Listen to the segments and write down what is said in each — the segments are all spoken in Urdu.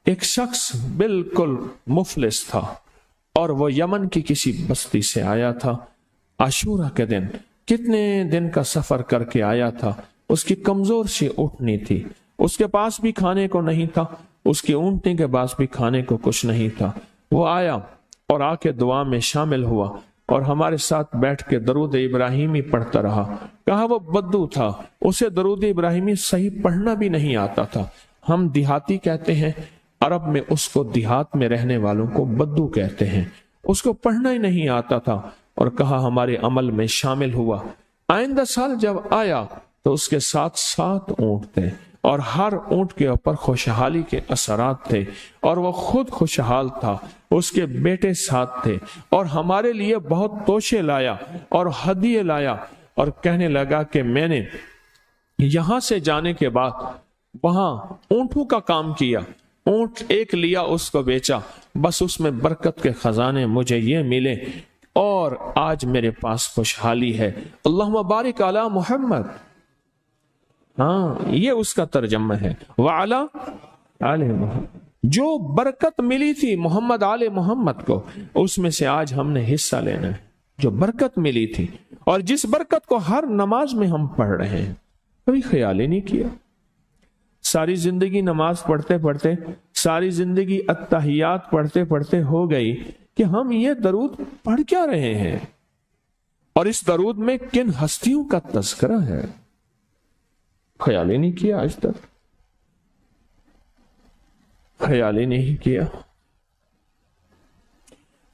ایک شخص بالکل مفلس تھا اور وہ یمن کی کسی بستی سے آیا تھا. عاشورہ کے دن کتنے دن کا سفر کر کے آیا تھا. اس کی کمزور سی اونٹنی تھی, اس کے پاس بھی کھانے کو نہیں تھا, اس کی اونٹنی کے پاس بھی کھانے کو کچھ نہیں تھا. وہ آیا اور آ کے دعا میں شامل ہوا اور ہمارے ساتھ بیٹھ کے درود ابراہیمی پڑھتا رہا. کہا وہ بدو تھا, اسے درود ابراہیمی صحیح پڑھنا بھی نہیں آتا تھا. ہم دیہاتی کہتے ہیں, عرب میں اس کو دیہات میں رہنے والوں کو بدو کہتے ہیں. اس کو پڑھنا ہی نہیں آتا تھا اور کہا ہمارے عمل میں شامل ہوا. آئندہ سال جب آیا تو اس کے ساتھ 7 اونٹ تھے اور ہر اونٹ کے اوپر خوشحالی کے اثرات تھے اور وہ خود خوشحال تھا. اس کے بیٹے ساتھ تھے اور ہمارے لیے بہت توشے لایا اور ہدیے لایا اور کہنے لگا کہ میں نے یہاں سے جانے کے بعد وہاں اونٹوں کا کام کیا, اونٹ ایک لیا اس کو بیچا, بس اس میں برکت کے خزانے مجھے یہ ملے اور آج میرے پاس خوشحالی ہے. اللہم بارک علی محمد. ہاں یہ اس کا ترجمہ ہے. وعلی آل محمد. جو برکت ملی تھی محمد آل محمد کو, اس میں سے آج ہم نے حصہ لینا ہے. جو برکت ملی تھی اور جس برکت کو ہر نماز میں ہم پڑھ رہے ہیں, کبھی خیال ہی نہیں کیا. ساری زندگی نماز پڑھتے پڑھتے, ساری زندگی اتحیات پڑھتے پڑھتے ہو گئی کہ ہم یہ درود پڑھ کیا رہے ہیں اور اس درود میں کن ہستیوں کا تذکرہ ہے. خیال ہی نہیں کیا, آج تک خیال ہی نہیں کیا.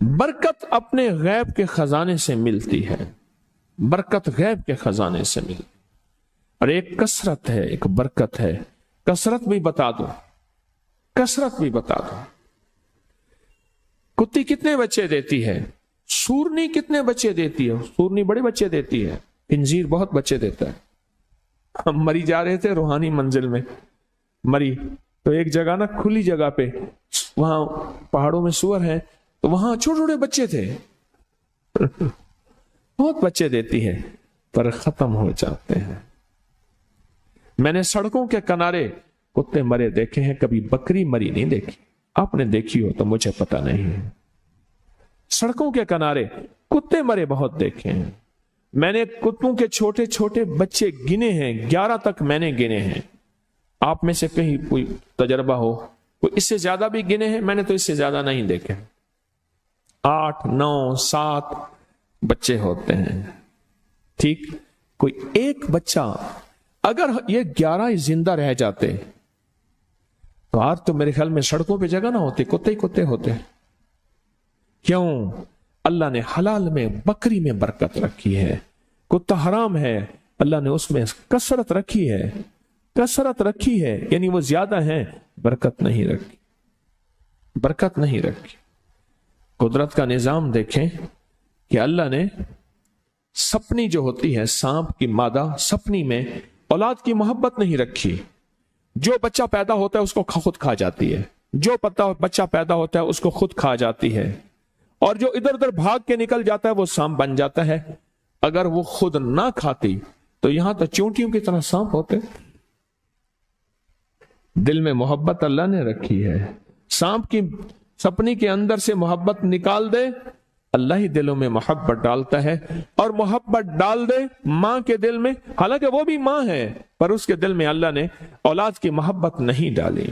برکت اپنے غیب کے خزانے سے ملتی ہے, برکت غیب کے خزانے سے ملتی. اور ایک کثرت ہے, ایک برکت ہے. کثرت بھی بتا دو, کثرت بھی بتا دو. کتی کتنے بچے دیتی ہے؟ سورنی کتنے بچے دیتی ہے؟ سورنی بڑے بچے دیتی ہے. خنزیر بہت بچے دیتا ہے. ہم مری جا رہے تھے روحانی منزل میں, مری تو ایک جگہ نا کھلی جگہ پہ, وہاں پہاڑوں میں سور ہیں, تو وہاں چھوٹے چھوٹے بچے تھے. بہت بچے دیتی ہے پر ختم ہو جاتے ہیں. میں نے سڑکوں کے کنارے کتے مرے دیکھے ہیں, کبھی بکری مری نہیں دیکھی. آپ نے دیکھی ہو تو مجھے پتا نہیں ہے. سڑکوں کے کنارے کتے مرے بہت دیکھے ہیں. میں نے کتوں کے چھوٹے چھوٹے بچے گنے ہیں, 11 تک میں نے گنے ہیں. آپ میں سے کہیں کوئی تجربہ ہو, کوئی اس سے زیادہ بھی گنے ہیں؟ میں نے تو اس سے زیادہ نہیں دیکھے. 8 9 7 بچے ہوتے ہیں. ٹھیک, کوئی ایک بچہ, اگر یہ 11 زندہ رہ جاتے تو آج تو میرے خیال میں سڑکوں پہ جگہ نہ ہوتی, کتے ہی کتے ہوتے. کیوں؟ اللہ نے حلال میں بکری میں برکت رکھی ہے. کتا حرام ہے, اللہ نے اس میں کثرت رکھی ہے, کثرت رکھی ہے, یعنی وہ زیادہ ہیں, برکت نہیں رکھی, برکت نہیں رکھی. قدرت کا نظام دیکھیں کہ اللہ نے سپنی جو ہوتی ہے, سانپ کی مادہ سپنی میں اولاد کی محبت نہیں رکھی. جو بچہ پیدا ہوتا ہے اس کو خود کھا جاتی ہے, جو بچہ پیدا ہوتا ہے اس کو خود کھا جاتی ہے, اور جو ادھر ادھر بھاگ کے نکل جاتا ہے وہ سانپ بن جاتا ہے. اگر وہ خود نہ کھاتی تو یہاں تو چونٹیوں کی طرح سانپ ہوتے. دل میں محبت اللہ نے رکھی ہے. سانپ کی سپنی کے اندر سے محبت نکال دے, اللہ ہی دلوں میں محبت ڈالتا ہے. اور محبت ڈال دے ماں کے دل میں, حالانکہ وہ بھی ماں ہے, پر اس کے دل میں اللہ نے اولاد کی محبت نہیں ڈالی.